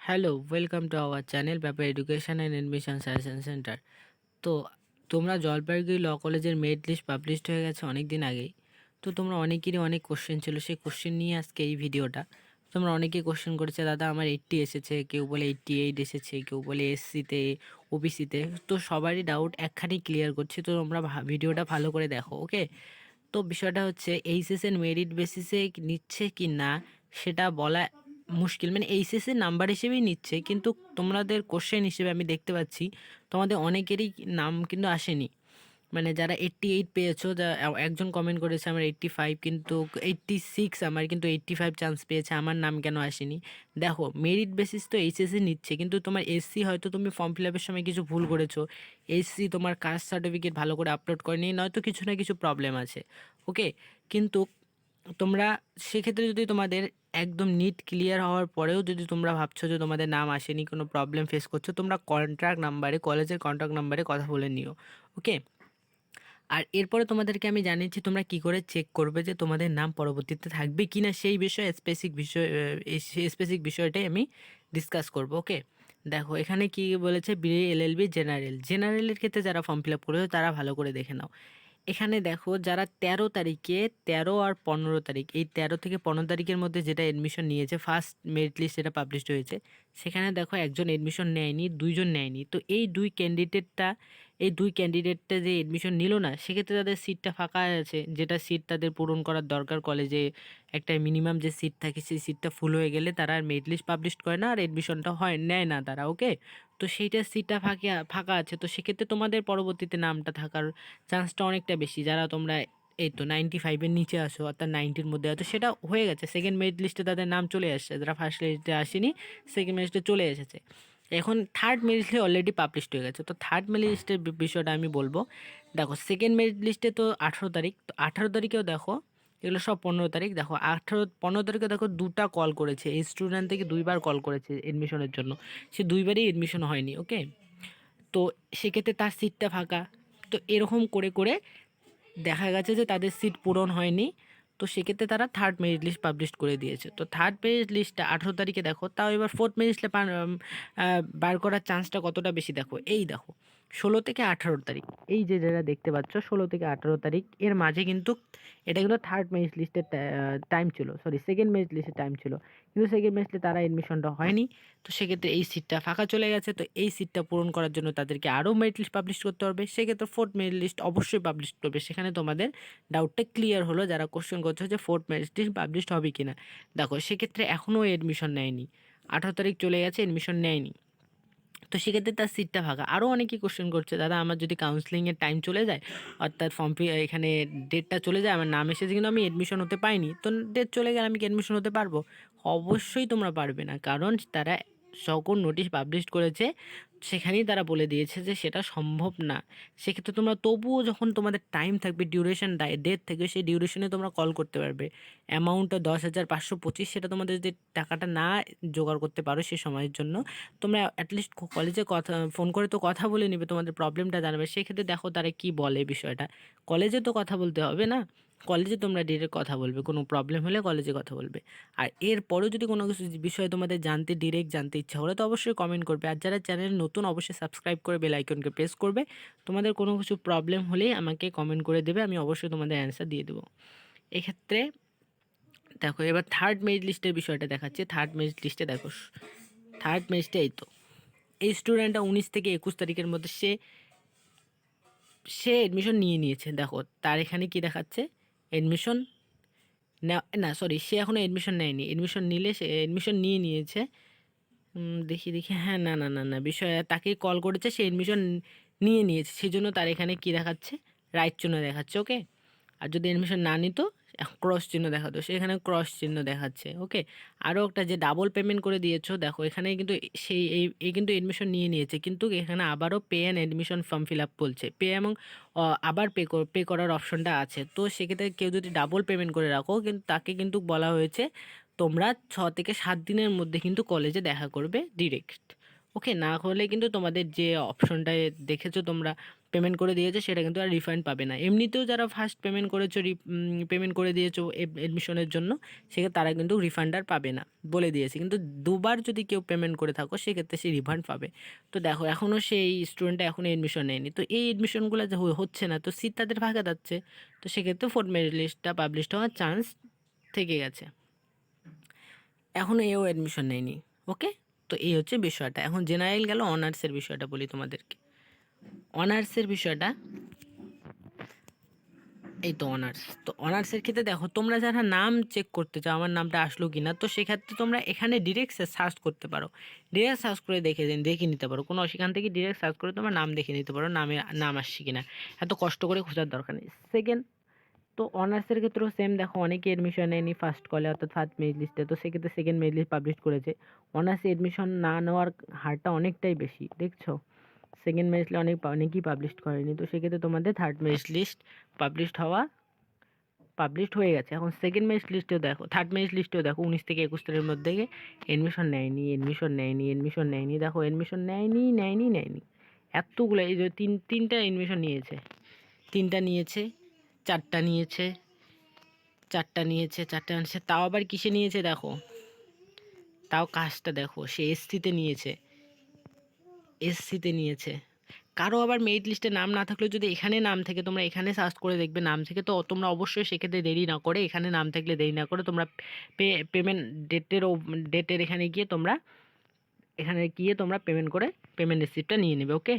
Hello, welcome to our channel ব্যাপার education and admission suggestion centre. তো তোমরা জলপাইগুড়ি ল কলেজের মেরিট লিস্ট পাবলিশড হয়ে গেছে অনেক দিন আগেই। তো তোমরা অনেকেরই অনেক কোশ্চেন ছিল, সেই কোশ্চেন নিয়ে আজকে এই ভিডিওটা। তোমরা অনেকেই কোশ্চেন করেছে, দাদা আমার 80 এসেছে, কেউ বলে 88 এসেছে, কেউ বলে এসসিতে, ওবিসিতে। তো সবারই ডাউট একখানি ক্লিয়ার করছি, তো তোমরা ভিডিওটা ভালো করে দেখো, ওকে। তো বিষয়টা হচ্ছে এইচএসের মেরিট বেসিসে নিচ্ছে কি না সেটা বলা মুশকিল, মানে এইচএসে নাম্বার হিসেবেই নিচ্ছে, কিন্তু তোমাদের কোশ্চেন হিসেবে আমি দেখতে পাচ্ছি তোমাদের অনেকেরই নাম কিন্তু আসেনি। মানে যারা 88 পেয়েছো, যা একজন কমেন্ট করেছে আমার 85, কিন্তু 86, আমার কিন্তু 85 চান্স পেয়েছে, আমার নাম কেন আসেনি? দেখো, মেরিট বেসিস তো এইচএসে নিচ্ছে, কিন্তু তোমার এসসি হয়তো তুমি ফর্ম ফিল আপের সময় কিছু ভুল করেছো, এসসি তোমার কাস্ট সার্টিফিকেট ভালো করে আপলোড করেনি, নয়তো কিছু না কিছু প্রবলেম আছে, ওকে। কিন্তু তোমরা সেক্ষেত্রে যদি তোমাদের একদম নিট ক্লিয়ার হওয়ার পরেও যদি তোমরা ভাবছো যে তোমাদের নাম আসেনি, কোনো প্রবলেম ফেস করছো, তোমরা কন্ট্যাক্ট নাম্বারে, কলেজের কন্ট্যাক্ট নাম্বারে কথা বলে নিও, ওকে। আর এরপরে তোমাদেরকে আমি জানিয়েছি তোমরা কি করে চেক করবে যে তোমাদের নাম পরবর্তীতে থাকবে কি না, সেই বিষয়ে স্পেসিফিক বিষয়টাই আমি ডিসকাস করব, ওকে। দেখো এখানে কি বলেছে, বিএ এলএলবি জেনারেলের ক্ষেত্রে যারা ফর্ম ফিল আপ করেছো তারা ভালো করে দেখে নাও। এখানে দেখো যারা 13 তারিখে, 13 আর 15 তারিখ, এই 13 থেকে 15 তারিখের মধ্যে যেটা এডমিশন নিয়েছে, ফার্স্ট মেরিট লিস্ট যেটা পাবলিশড হয়েছে, সেখানে দেখো একজন এডমিশন নেয়নি, দুইজন নেয়নি। তো এই দুই ক্যান্ডিডেটটা যে এডমিশন নিল না, সেক্ষেত্রে তাদের সিটটা ফাঁকা আছে, যেটা সিট তাদের পূরণ করার দরকার কলেজে। একটা মিনিমাম যে সিট থাকে, সেই সিটটা ফুল হয়ে গেলে তারা আর মেরিট লিস্ট পাবলিশ করে না, আর এডমিশনটা নেয় না তারা, ওকে। তো সেইটা সিটটা ফাঁকা ফাঁকা আছে, তো সেক্ষেত্রে তোমাদের পরবর্তীতে নামটা থাকার চান্সটা অনেকটা বেশি। যারা তোমরা এই তো 95-এর নিচে আসো, অর্থাৎ 90-র মধ্যে আছো, সেটা হয়ে গেছে, সেকেন্ড মেরিট লিস্টে তাদের নাম চলে আসছে। যারা ফার্স্ট লিস্টে আসেনি, সেকেন্ড মেরিট লিস্টে চলে এসেছে। এখন থার্ড মেরিট লিস্টে অলরেডি পাবলিশড হয়ে গেছে। তো থার্ড মেরিট লিস্টের বিষয়টা আমি বলবো। দেখো সেকেন্ড মেরিট লিস্টে তো 18 তারিখ, তো 18 তারিখেও দেখো, এগুলো সব 15 তারিখ। দেখো 15 তারিখে দেখো দুটা কল করেছে, এই স্টুডেন্ট থেকে দুইবার কল করেছে এডমিশনের জন্য, সে দুইবারই এডমিশন হয়নি, ওকে। তো সেক্ষেত্রে তার সিটটা ফাঁকা। তো এরকম করে করে দেখা গেছে যে তাদের সিট পূরণ হয়নি। তো সেক্ষেত্রে তারা থার্ড মেরিট লিস্ট পাবলিশ করে দিয়েছে। তো থার্ড মেরিট লিস্টটা 18 তারিখে দেখো, তাও এবার ফোর্থ মেরিট লিস্টে বার করার চান্সটা কতটা বেশি দেখো, এই দেখো 16 থেকে 18 তারিখ, এই যে যারা দেখতে পাচ্ছ 16 থেকে 18 তারিখ এর মাঝে কিন্তু এটা কিন্তু থার্ড মেরিট লিস্টের টাইম ছিল, সরি সেকেন্ড মেরিট লিস্টের টাইম ছিল, কিন্তু সেকেন্ড মেরিট লিস্টে তারা এডমিশনটা হয়নি। তো সেক্ষেত্রে এই সিটটা ফাঁকা চলে গেছে। তো এই সিটটা পূরণ করার জন্য তাদেরকে আরও মেরিট লিস্ট পাবলিশ করতে হবে, সেক্ষেত্রে ফোর্থ মেরিট লিস্ট অবশ্যই পাবলিশ করবে। সেখানে তোমাদের ডাউটটা ক্লিয়ার হলো, যারা কোশ্চেন করছে যে ফোর্থ মেরিট লিস্ট পাবলিশ হবে কিনা। দেখো সেক্ষেত্রে এখনও এডমিশন নেয়নি, 18 তারিখ চলে গেছে, এডমিশন নেয়নি। তো সেক্ষেত্রে তার সিটটা ফাঁকা। আরও অনেকেই কোশ্চেন করছে, দাদা আমার যদি কাউন্সিলিংয়ের টাইম চলে যায়, অর্থাৎ এখানে ডেটটা চলে যায়, আমার নাম এসেছে কিন্তু আমি এডমিশন হতে পাইনি, তো ডেট চলে গেলে আমি কি এডমিশন হতে পারবো? অবশ্যই তোমরা পারবে না, কারণ তারা যখন নোটিশ পাবলিশ করেছে সেখানেই তারা বলে দিয়েছে যে সেটা সম্ভব না। সেক্ষেত্রে তোমরা তবুও যখন তোমাদের টাইম থাকবে, ডিউরেশন ডেট থেকে, সেই ডিউরেশনে তোমরা কল করতে পারবে। অ্যামাউন্টটা 10,525, সেটা তোমাদের যদি টাকাটা না জোগাড় করতে পারো সে সময়ের জন্য, তোমরা অ্যাটলিস্ট কলেজে কথা ফোন করে তো কথা বলে নিবে, তোমাদের প্রবলেমটা জানাবে। সেক্ষেত্রে দেখো তারা কি বলে বিষয়টা। কলেজে তো কথা বলতে হবে না, কলেজে তোমরা ডিরেক্ট কথা বলবে, কোনো প্রবলেম হলে কলেজে কথা বলবে। আর এরপরেও যদি কোনো কিছু বিষয়ে তোমাদের ডিরেক্ট জানতে ইচ্ছা হলে তো অবশ্যই কমেন্ট করবে। আর যারা চ্যানেল নতুন, অবশ্যই সাবস্ক্রাইব করে বেল আইকনকে প্রেস করবে। তোমাদের কোনো কিছু প্রবলেম হলেই আমাকে কমেন্ট করে দেবে, আমি অবশ্যই তোমাদের অ্যান্সার দিয়ে দেবো। এক্ষেত্রে দেখো এবার থার্ড মেরিট লিস্টের বিষয়টা দেখাচ্ছে। থার্ড মেরিট লিস্টে দেখো, থার্ড মেরিটে এই তো এই স্টুডেন্টটা 19 থেকে 21 তারিখের মধ্যে সে সে এডমিশন নিয়ে নিয়েছে। দেখো তার এখানে কি দেখাচ্ছে, এডমিশন না, না সরি, সে এখনও এডমিশন নেয়নি, এডমিশন নিলে সে এডমিশন নিয়ে নিয়েছে। দেখি দেখি, হ্যাঁ, না না না না, বিষয় তাকে কল করেছে, সে এডমিশন নিয়ে নিয়েছে, সেই জন্য তার এখানে কি দেখাচ্ছে, রাইট চিহ্ন দেখাচ্ছে, ওকে। আর যদি এডমিশন না নিত, ক্রস চিহ্ন দেখাতো, সেখানে ক্রস চিহ্ন দেখাচ্ছে, ওকে। আরও একটা যে ডাবল পেমেন্ট করে দিয়েছো, দেখো এখানে কিন্তু সেই এই কিন্তু এডমিশন নিয়ে নিয়েছে, কিন্তু এখানে আবারও pay and admission form fill up বলছে, পে এবং আবার পে করার অপশনটা আছে। তো সেক্ষেত্রে কেউ যদি ডাবল পেমেন্ট করে রাখো, কিন্তু তাকে কিন্তু বলা হয়েছে তোমরা 6 থেকে 7 দিনের মধ্যে কিন্তু কলেজে দেখা করবে ডিরেক্ট, ওকে, না হলে কিন্তু তোমাদের যে অপশনটায় দেখেছো তোমরা পেমেন্ট করে দিয়েছো সেটা কিন্তু আর রিফান্ড পাবে না। এমনিতেও যারা ফার্স্ট পেমেন্ট করেছো পেমেন্ট করে দিয়েছো এডমিশনের জন্য, সেক্ষেত্রে তারা কিন্তু রিফান্ড আর পাবে না বলে দিয়েছে। কিন্তু দুবার যদি কেউ পেমেন্ট করে থাকো সেক্ষেত্রে সে রিফান্ড পাবে। তো দেখো এখনও সেই স্টুডেন্টটা এখনও এডমিশন নেয়নি, তো এই এডমিশনগুলো যে হচ্ছে না, তো সিট তাদের ফাঁকা যাচ্ছে, তো সেক্ষেত্রে 4th মেরিট লিস্টটা পাবলিশ হওয়ার চান্স থেকে গেছে। এখনও এও অ্যাডমিশন নেয়নি। ওকে, তো এই হচ্ছে বিষয়টা। এখন জেনারেল গেল, অনার্সের বিষয়টা বলি তোমাদেরকে। অনার্সের বিষয়টা এই তো অনার্স। তো অনার্সের ক্ষেত্রে দেখো, তোমরা যারা নাম চেক করতে চাও আমার নামটা আসলো কি না, তো সেক্ষেত্রে তোমরা এখানে ডিরেক্ট সার্চ করতে পারো, ডিরেক্ট সার্চ করে দেখে নিতে পারো। কোনো সেখান থেকে ডিরেক্ট সার্চ করে তোমার নাম দেখে নিতে পারো, নাম আসছে কি না, এত কষ্ট করে খোঁজার দরকার নেই। সেকেন্ড, তো অনার্সের ক্ষেত্রেও সেম। দেখো অনেকে এডমিশন নেয়নি ফার্স্ট কলে অর্থাৎ ফার্স্ট মেরিট লিস্টে, তো সেক্ষেত্রে সেকেন্ড মেরিট লিস্ট পাবলিশ করেছে। অনার্সে এডমিশন না নেওয়ার হারটা অনেকটাই বেশি, দেখছো সেকেন্ড মেরিট লিস্টে অনেকেই পাবলিশ করেনি, তো সেক্ষেত্রে তোমাদের থার্ড মেরিট লিস্ট পাবলিশড হয়ে গেছে। এখন সেকেন্ড মেরিট লিস্টেও দেখো, থার্ড মেরিট লিস্টেও দেখো 19 থেকে 21 তারিখের মধ্যে এডমিশন নেয়নি, দেখো এডমিশন নেয়নি এতগুলো। এই যে তিনটা এডমিশন নিয়েছে, তিনটা নিয়েছে, চারটা নিয়েছে, তাও আবার কিসে নিয়েছে দেখো, তাও কাজটা দেখো, সে এসসিতে নিয়েছে। কারো আবার মেরিট লিস্টে নাম না থাকলেও যদি এখানে নাম থেকে তোমরা এখানে সার্চ করে দেখবে নাম থেকে, তো তোমরা অবশ্যই সেক্ষেত্রে দেরি না করে, এখানে নাম থাকলে দেরি না করে তোমরা পেমেন্ট ডেটের এখানে গিয়ে তোমরা পেমেন্ট রিসিপ্টটা নিয়ে নেবে। ওকে,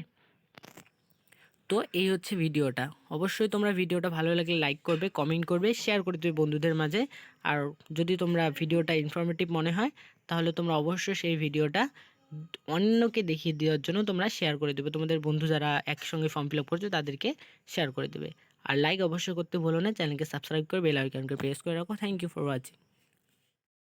তো এই হচ্ছে ভিডিওটা। অবশ্যই তোমরা ভিডিওটা ভালো লাগলে লাইক করবে, কমেন্ট করবে, শেয়ার করে দেবে বন্ধুদের মাঝে। আর যদি তোমরা ভিডিওটা ইনফরমেটিভ মনে হয় তাহলে তোমরা অবশ্যই সেই ভিডিওটা অন্যকে দেখিয়ে দেওয়ার জন্য তোমরা শেয়ার করে দেবে, তোমাদের বন্ধু যারা একসঙ্গে ফর্ম ফিল আপ করছে তাদেরকে শেয়ার করে দেবে। আর লাইক অবশ্যই করতে ভুলো না, চ্যানেলকে সাবস্ক্রাইব করে বেল আইকনকে প্রেস করে রাখো। Thank you for watching.